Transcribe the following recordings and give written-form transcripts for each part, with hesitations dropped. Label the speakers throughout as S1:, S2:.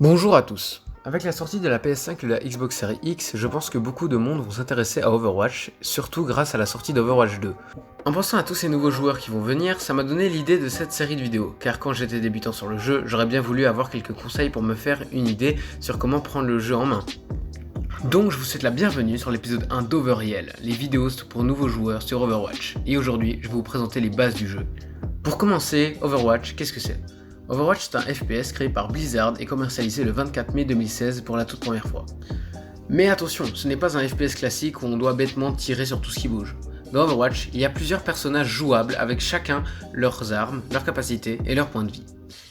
S1: Bonjour à tous. Avec la sortie de la PS5 et de la Xbox Series X, je pense que beaucoup de monde vont s'intéresser à Overwatch, surtout grâce à la sortie d'Overwatch 2. En pensant à tous ces nouveaux joueurs qui vont venir, ça m'a donné l'idée de cette série de vidéos, car quand j'étais débutant sur le jeu, j'aurais bien voulu avoir quelques conseils pour me faire une idée sur comment prendre le jeu en main. Donc je vous souhaite la bienvenue sur l'épisode 1 d'Overreal, les vidéos pour nouveaux joueurs sur Overwatch, et aujourd'hui je vais vous présenter les bases du jeu. Pour commencer, Overwatch, qu'est-ce que c'est ? Overwatch c'est un FPS créé par Blizzard et commercialisé le 24 mai 2016 pour la toute première fois. Mais attention, ce n'est pas un FPS classique où on doit bêtement tirer sur tout ce qui bouge. Dans Overwatch, il y a plusieurs personnages jouables avec chacun leurs armes, leurs capacités et leurs points de vie.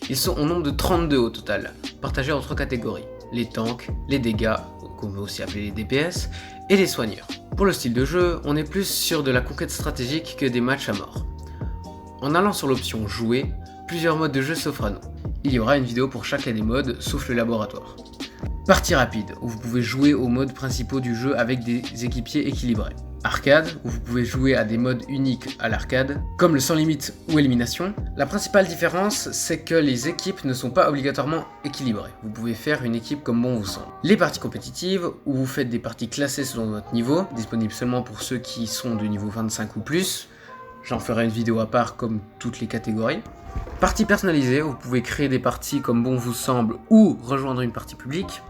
S1: Ils sont au nombre de 32 au total, partagés en 3 catégories, les tanks, les dégâts, qu'on peut aussi appeler les DPS, et les soigneurs. Pour le style de jeu, on est plus sur de la conquête stratégique que des matchs à mort. En allant sur l'option jouer, plusieurs modes de jeu s'offrent à nous. Il y aura une vidéo pour chacun des modes, sauf le laboratoire. Partie rapide, où vous pouvez jouer aux modes principaux du jeu avec des équipiers équilibrés. Arcade, où vous pouvez jouer à des modes uniques à l'arcade, comme le sans limite ou élimination. La principale différence, c'est que les équipes ne sont pas obligatoirement équilibrées. Vous pouvez faire une équipe comme bon vous semble. Les parties compétitives, où vous faites des parties classées selon votre niveau, disponibles seulement pour ceux qui sont de niveau 25 ou plus. J'en ferai une vidéo à part comme toutes les catégories. Partie personnalisée, où vous pouvez créer des parties comme bon vous semble ou rejoindre une partie publique.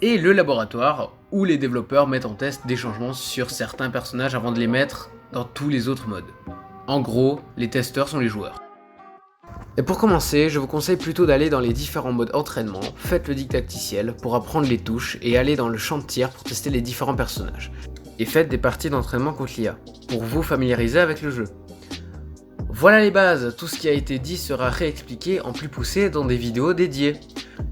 S1: Et le laboratoire, où les développeurs mettent en test des changements sur certains personnages avant de les mettre dans tous les autres modes. En gros, les testeurs sont les joueurs. Et pour commencer, je vous conseille plutôt d'aller dans les différents modes entraînement, faites le didacticiel pour apprendre les touches et aller dans le champ de tir pour tester les différents personnages. Et faites des parties d'entraînement contre l'IA, pour vous familiariser avec le jeu. Voilà les bases, tout ce qui a été dit sera réexpliqué en plus poussé dans des vidéos dédiées.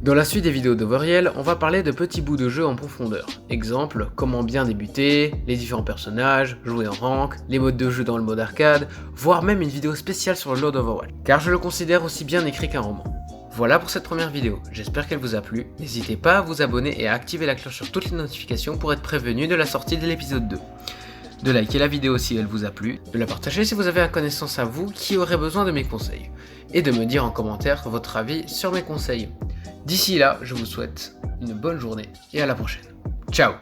S1: Dans la suite des vidéos d'Overreal, on va parler de petits bouts de jeu en profondeur. Exemple, comment bien débuter, les différents personnages, jouer en rank, les modes de jeu dans le mode arcade, voire même une vidéo spéciale sur le lore d'Overwatch, car je le considère aussi bien écrit qu'un roman. Voilà pour cette première vidéo, j'espère qu'elle vous a plu, n'hésitez pas à vous abonner et à activer la cloche sur toutes les notifications pour être prévenu de la sortie de l'épisode 2. De liker la vidéo si elle vous a plu, de la partager si vous avez une connaissance à vous qui aurait besoin de mes conseils, et de me dire en commentaire votre avis sur mes conseils. D'ici là, je vous souhaite une bonne journée et à la prochaine. Ciao!